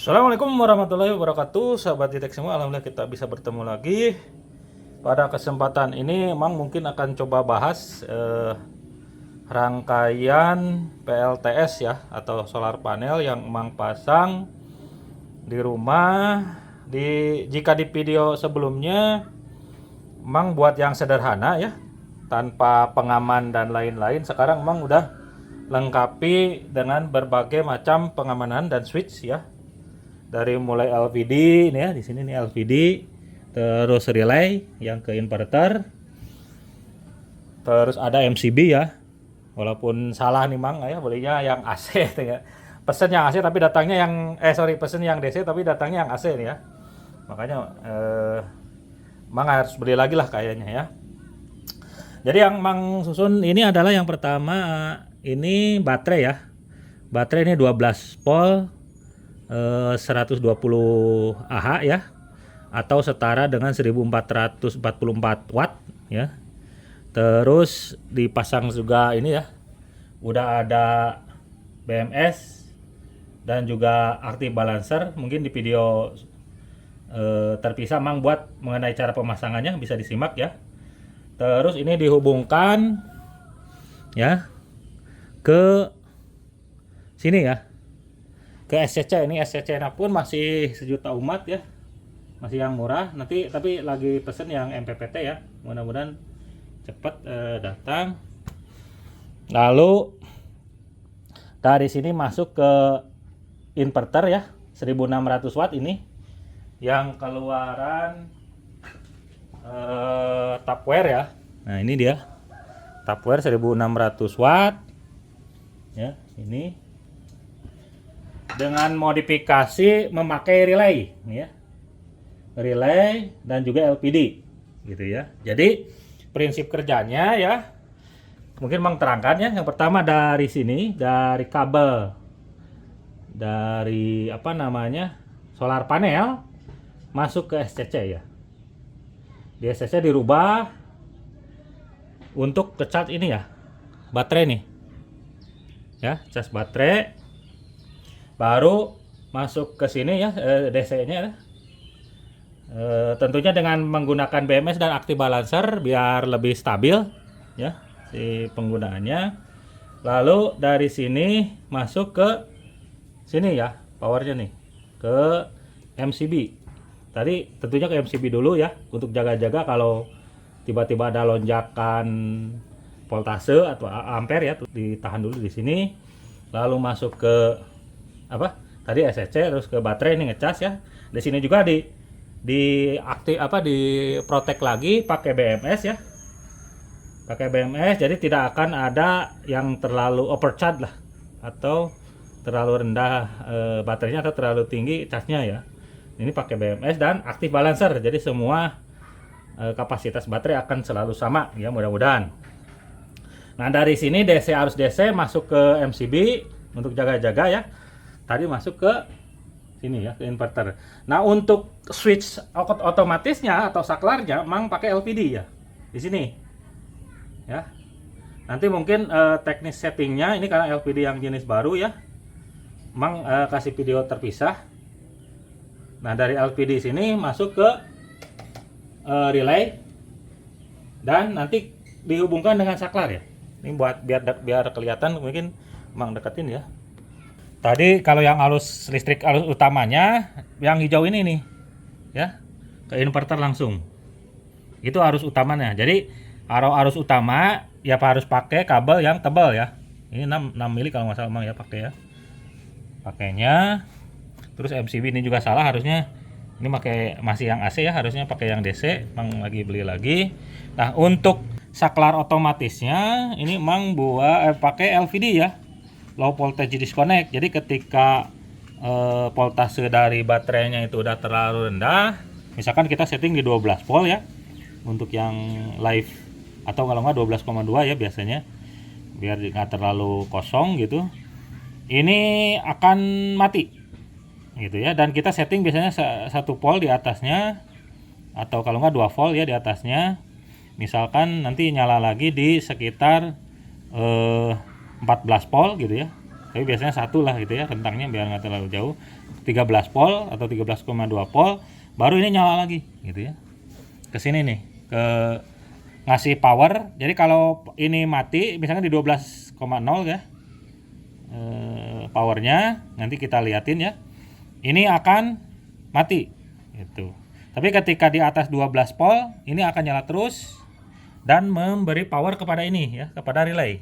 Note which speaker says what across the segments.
Speaker 1: Assalamualaikum warahmatullahi wabarakatuh, sahabat Ditek semua. Alhamdulillah kita bisa bertemu lagi. Pada kesempatan ini Mang mungkin akan coba bahas rangkaian PLTS ya, atau solar panel yang Mang pasang di rumah. Jika di video sebelumnya Mang buat yang sederhana ya, tanpa pengaman dan lain-lain. Sekarang Mang udah lengkapi dengan berbagai macam pengamanan dan switch ya. Dari mulai LVD ini ya, di sini nih LVD, terus relay yang ke inverter, terus ada MCB ya. Walaupun salah nih Mang ya, belinya yang AC ya. Pesen yang AC tapi datangnya yang pesen yang DC tapi datangnya yang AC nih ya. Makanya Mang harus beli lagi lah kayaknya ya. Jadi yang Mang susun ini adalah yang pertama, ini baterai ya. Baterai ini 12 volt 120 Ah ya, atau setara dengan 1444 watt ya. Terus dipasang juga ini ya, udah ada BMS dan juga active balancer. Mungkin di video terpisah Mang buat mengenai cara pemasangannya, bisa disimak ya. Terus ini dihubungkan ya ke sini ya, ke SCC. Ini SCC pun masih sejuta umat ya, masih yang murah. Nanti tapi lagi pesen yang MPPT ya, mudah-mudahan cepat datang. Lalu dari sini masuk ke inverter ya, 1600 watt ini yang keluaran Tapware ya. Nah ini dia Tapware 1600 watt ya, ini dengan modifikasi memakai relay ya, relay dan juga LPD gitu ya. Jadi prinsip kerjanya ya, mungkin Mang terangkan ya. Yang pertama dari sini, dari kabel dari solar panel masuk ke SCC ya. Di SCC dirubah untuk ke charge ini ya, baterai nih ya, cas baterai. Baru masuk ke sini ya, DC-nya tentunya dengan menggunakan BMS dan active balancer biar lebih stabil ya si penggunaannya. Lalu dari sini masuk ke sini ya, powernya nih ke MCB. Tadi tentunya ke MCB dulu ya, untuk jaga-jaga kalau tiba-tiba ada lonjakan voltase atau ampere ya, ditahan dulu di sini. Lalu masuk ke tadi SCC, terus ke baterai ini ngecas ya. Di sini juga di protect lagi pakai BMS ya, pakai BMS. Jadi tidak akan ada yang terlalu overcharge lah, atau terlalu rendah baterainya atau terlalu tinggi casnya ya. Ini pakai BMS dan active balancer, jadi semua kapasitas baterai akan selalu sama ya, mudah-mudahan. Nah dari sini DC, arus DC masuk ke MCB untuk jaga-jaga ya. Tadi masuk ke sini ya, ke inverter. Nah untuk switch otomatisnya atau saklarnya Mang pakai LPD ya, di sini ya. Nanti mungkin teknis settingnya ini, karena LPD yang jenis baru ya, Mang kasih video terpisah. Nah dari LPD sini masuk ke relay dan nanti dihubungkan dengan saklar ya. Ini buat biar kelihatan, mungkin Mang deketin ya. Tadi kalau yang arus listrik, arus utamanya yang hijau ini nih ya, ke inverter langsung. Itu arus utamanya. Jadi arus utama ya harus pakai kabel yang tebal ya. Ini 6 mili kalau nggak salah Mang ya, pakai ya. Pakainya. Terus MCB ini juga salah, harusnya ini masih yang AC ya, harusnya pakai yang DC. Mang lagi beli lagi. Nah, untuk saklar otomatisnya ini Mang pakai LVD ya, low voltage disconnect. Jadi ketika voltase dari baterainya itu udah terlalu rendah, misalkan kita setting di 12 volt ya, untuk yang live, atau kalau nggak 12,2 ya biasanya, biar nggak terlalu kosong gitu, ini akan mati gitu ya. Dan kita setting biasanya 1 volt di atasnya, atau kalau nggak 2 volt ya di atasnya. Misalkan nanti nyala lagi di sekitar 14 volt gitu ya. tapi biasanya satu lah gitu ya rentangnya biar nggak terlalu jauh. 13 volt atau 13,2 volt, baru ini nyala lagi gitu ya. Ke sini nih, ke ngasih power. Jadi kalau ini mati misalnya di 12,0 ya, powernya nanti kita liatin ya, ini akan mati gitu. Tapi ketika di atas 12 volt ini akan nyala terus dan memberi power kepada ini ya, kepada relay.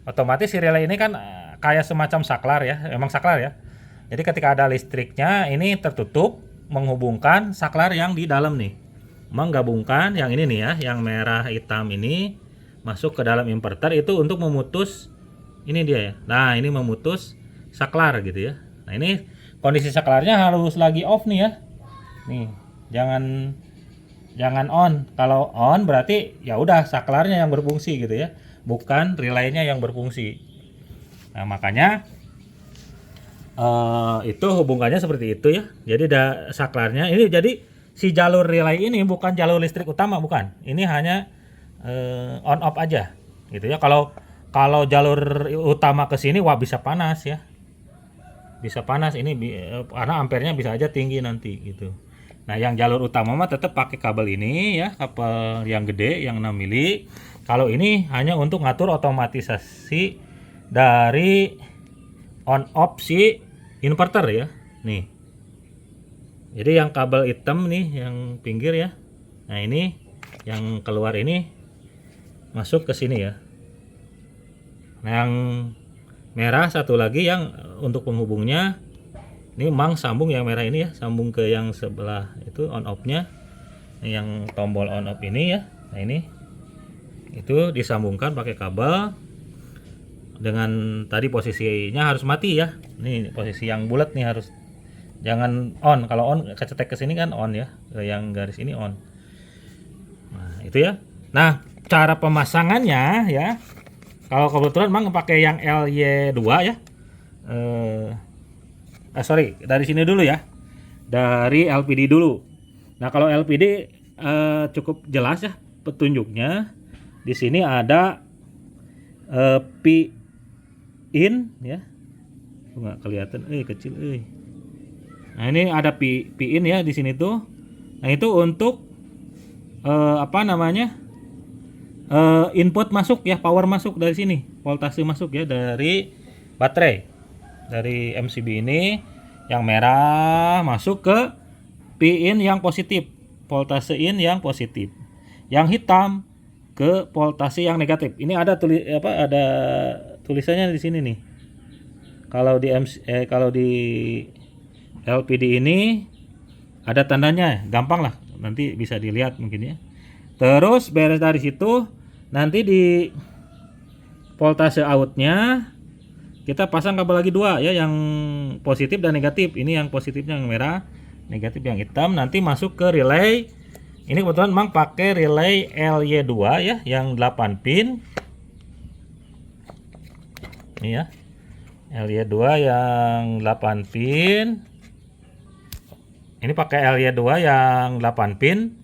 Speaker 1: Otomatis si relay ini kan kayak semacam saklar ya, emang saklar ya. Jadi ketika ada listriknya ini tertutup, menghubungkan saklar yang di dalam nih, menggabungkan yang ini nih ya, yang merah hitam ini masuk ke dalam inverter itu untuk memutus ini dia ya. Nah ini memutus saklar gitu ya. Nah ini kondisi saklarnya harus lagi off nih ya. Nih jangan on. Kalau on berarti ya udah saklarnya yang berfungsi gitu ya, bukan relaynya yang berfungsi. Nah makanya itu hubungannya seperti itu ya. Jadi ada saklarnya ini, jadi si jalur relay ini bukan jalur listrik utama, bukan. Ini hanya on off aja gitu ya. Kalau jalur utama ke sini wah bisa panas ya. Bisa panas ini karena ampernya bisa aja tinggi nanti gitu. Nah, yang jalur utama mah tetap pakai kabel ini ya, kabel yang gede yang 6 mili. Kalau ini hanya untuk ngatur otomatisasi dari on off si inverter ya. Nih. Jadi yang kabel hitam nih yang pinggir ya. Nah, ini yang keluar ini masuk ke sini ya. Nah, yang merah satu lagi yang untuk penghubungnya ini mang sambung yang merah ini ya, sambung ke yang sebelah itu on off-nya. Yang tombol on off ini ya. Nah, ini itu disambungkan pakai kabel dengan tadi posisinya harus mati ya. Nih posisi yang bulat nih harus, jangan on. Kalau on kecetek ke sini kan on ya, yang garis ini on. Nah itu ya. Nah cara pemasangannya ya, kalau kebetulan memang pakai yang LY2 ya. Sorry, dari sini dulu ya, dari LPD dulu. Nah kalau LPD cukup jelas ya petunjuknya. Di sini ada P in ya, nggak kelihatan, kecil. Nah ini ada P in ya di sini tuh. Nah itu untuk apa namanya, input masuk ya, power masuk dari sini, voltase masuk ya dari baterai, dari MCB ini yang merah masuk ke P in yang positif, voltase in yang positif, yang hitam ke voltase yang negatif. Ini ada ada tulisannya di sini nih. Kalau di LPD ini ada tandanya, gampang lah, nanti bisa dilihat mungkin ya. Terus beres dari situ, nanti di voltase outnya kita pasang kabel lagi dua ya, yang positif dan negatif. Ini yang positifnya yang merah, negatif yang hitam. Nanti masuk ke relay. Ini kebetulan memang pakai relay LY2 ya, yang 8 pin. Ini ya, LY2 yang 8 pin. Ini pakai LY2 yang 8 pin.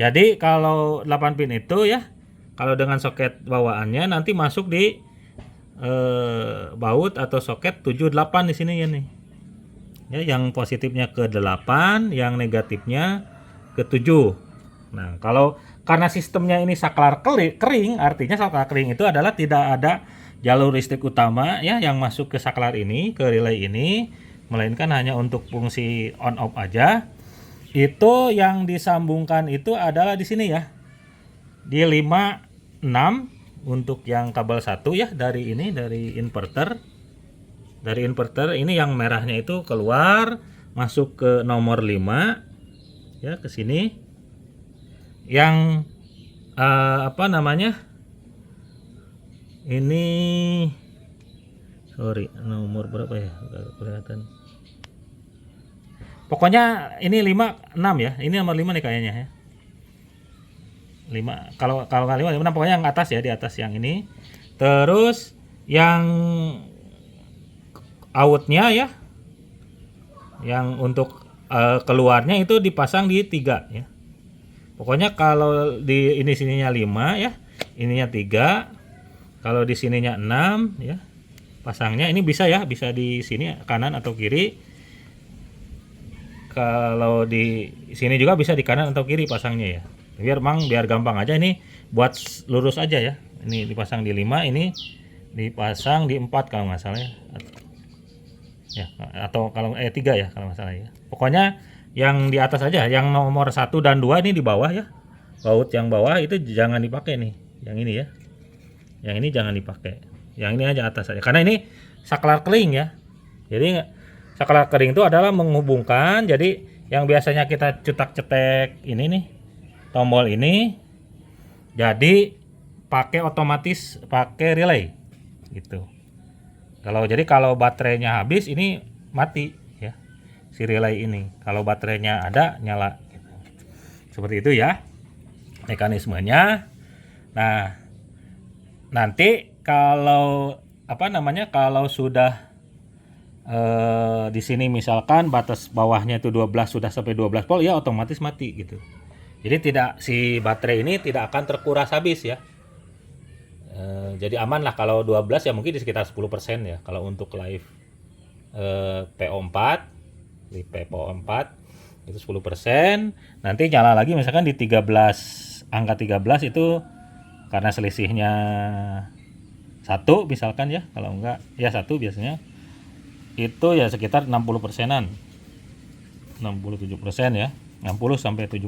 Speaker 1: Jadi kalau 8 pin itu ya, kalau dengan soket bawaannya nanti masuk di baut atau soket 78 di sini ya nih. Ya, yang positifnya ke 8, yang negatifnya ke 7. Nah, karena sistemnya ini saklar kering, artinya saklar kering itu adalah tidak ada jalur listrik utama ya yang masuk ke saklar ini, ke relay ini, melainkan hanya untuk fungsi on off aja. Itu yang disambungkan itu adalah di sini ya, di 56 untuk yang kabel 1 ya, dari inverter. Dari inverter ini yang merahnya itu keluar masuk ke nomor 5 ya, ke sini. Yang apa namanya, ini sorry nomor berapa ya, nggak kelihatan. Pokoknya ini 56 ya, ini nomor 5 nih kayaknya ya. 5, kalau nggak 5, 6, pokoknya yang atas ya, di atas yang ini. Terus yang outnya ya, yang untuk keluarnya itu dipasang di 3 ya. Pokoknya kalau di ini sininya 5 ya, ininya 3. Kalau di sininya 6 ya. pasangnya. Ini bisa ya, bisa di sini kanan atau kiri. Kalau di sini juga bisa di kanan atau kiri pasangnya ya. Biar gampang aja, ini buat lurus aja ya. Ini dipasang di 5, ini dipasang di 4 kalau nggak salah ya. Ya, atau kalau 3 ya kalau nggak salah ya. Pokoknya yang di atas aja, yang nomor 1 dan 2 ini di bawah ya. Baut yang bawah itu jangan dipakai nih. Yang ini ya. Yang ini jangan dipakai. Yang ini aja atas aja. Karena ini saklar kering ya. Jadi saklar kering itu adalah menghubungkan. Jadi yang biasanya kita cetak-cetek ini nih, tombol ini jadi pakai otomatis pakai relay gitu. Kalau baterainya habis ini mati ya si relay ini. Kalau baterainya ada nyala gitu. Seperti itu ya mekanismenya. Nah, nanti kalau kalau sudah di sini misalkan batas bawahnya itu 12 sudah sampai 12 volt ya otomatis mati gitu. Jadi si baterai ini tidak akan terkuras habis ya. Jadi aman lah kalau 12 ya mungkin di sekitar 10% ya kalau untuk live PO4 di PO4 itu 10%. Nanti nyala lagi misalkan di 13, angka 13 itu karena selisihnya 1 misalkan ya, kalau enggak ya 1 biasanya itu ya sekitar 60%-an, 67% ya, 60 sampai 70%.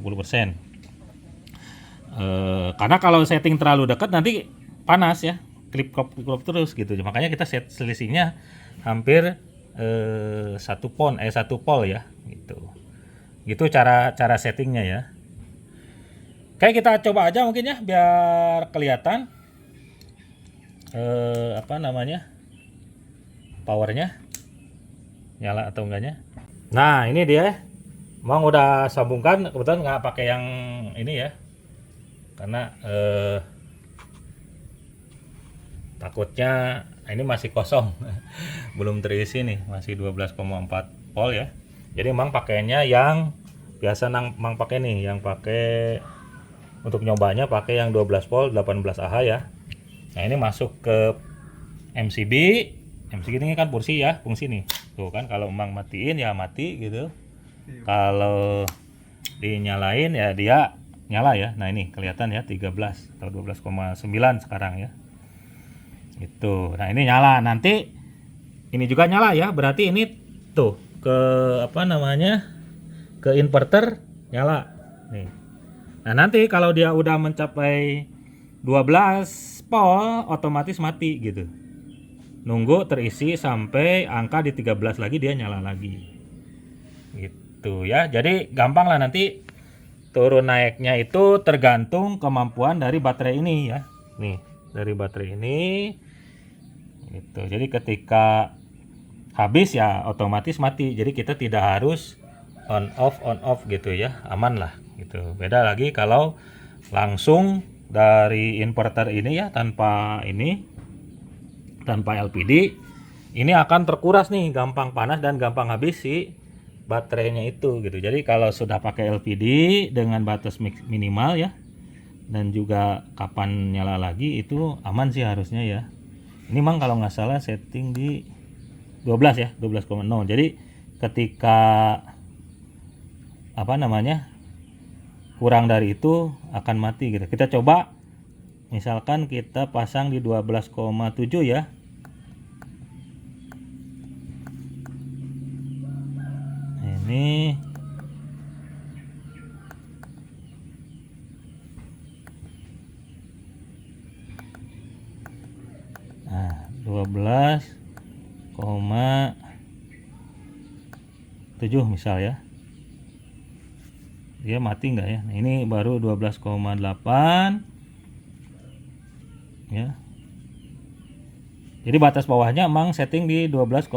Speaker 1: Karena kalau setting terlalu dekat nanti panas ya, klip-klop terus gitu. Makanya kita set selisihnya hampir 1 pol ya gitu. Gitu cara settingnya ya. Kayak kita coba aja mungkin ya biar kelihatan powernya nyala atau enggaknya. Nah ini dia, Mang udah sambungkan, kebetulan nggak pakai yang ini ya, karena takutnya ini masih kosong belum terisi nih, masih 12,4 volt ya. Jadi Mang pakainya yang biasa Mang pakai nih, yang pakai untuk nyobanya pakai yang 12 volt 18 Ah ya. Nah ini masuk ke MCB ini kan fungsi nih tuh kan, kalau Mang matiin ya mati gitu, kalau dinyalain ya dia nyala ya. Nah ini kelihatan ya 13 atau 12,9 sekarang ya itu. Nah ini nyala, nanti ini juga nyala ya, berarti ini tuh ke ke inverter nyala nih. Nah nanti kalau dia udah mencapai 12 volt otomatis mati gitu, nunggu terisi sampai angka di 13 lagi dia nyala lagi gitu ya. Jadi gampang lah, nanti turun naiknya itu tergantung kemampuan dari baterai ini ya. Nih dari baterai ini gitu. Jadi ketika habis ya otomatis mati. Jadi kita tidak harus on off gitu ya, aman lah gitu. Beda lagi kalau langsung dari inverter ini ya, tanpa LPD, ini akan terkuras nih, gampang panas dan gampang habis si baterainya itu gitu. Jadi kalau sudah pakai LPD dengan batas minimal ya, dan juga kapan nyala lagi itu aman sih harusnya ya. Ini Mang kalau nggak salah setting di 12 ya, 12,0. Jadi ketika kurang dari itu akan mati gitu. Kita coba misalkan kita pasang di 12,7 ya. Ini nah 12,7 misal ya, dia mati enggak ya. Nah, ini baru 12,8 ya. Jadi batas bawahnya Mang setting di 12,7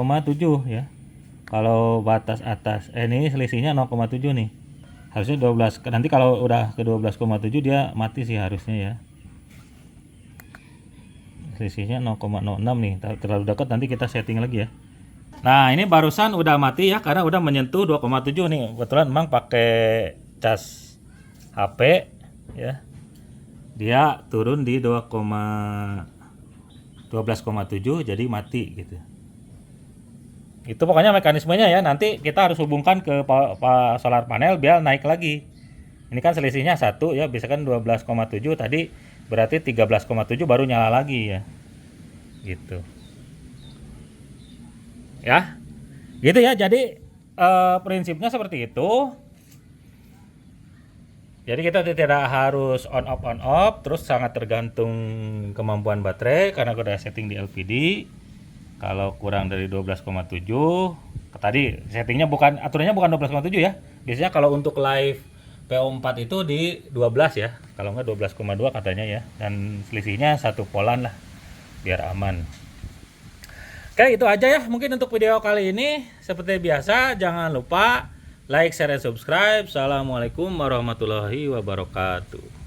Speaker 1: ya. Kalau batas atas ini selisihnya 0,7 nih. Harusnya 12. Nanti kalau udah ke 12,7 dia mati sih harusnya ya. Selisihnya 0,06 nih. Terlalu dekat, nanti kita setting lagi ya. Nah, ini barusan udah mati ya karena udah menyentuh 2,7 nih. Kebetulan Mang pakai cas HP ya. Dia turun di 2,7 12,7 jadi mati gitu. Itu pokoknya mekanismenya ya. Nanti kita harus hubungkan ke solar panel biar naik lagi. Ini kan selisihnya 1 ya, misalkan 12,7 tadi berarti 13,7 baru nyala lagi ya. Gitu. Ya. Gitu ya. Jadi prinsipnya seperti itu. Jadi kita tidak harus on off, terus sangat tergantung kemampuan baterai karena udah setting di LPD. Kalau kurang dari 12,7, tadi settingnya aturannya bukan 12,7 ya. Biasanya kalau untuk live PO4 itu di 12 ya. Kalau enggak 12,2 katanya ya. Dan selisihnya 1 polan lah biar aman. Oke, itu aja ya mungkin untuk video kali ini. Seperti biasa, jangan lupa like, share, dan subscribe. Assalamualaikum warahmatullahi wabarakatuh.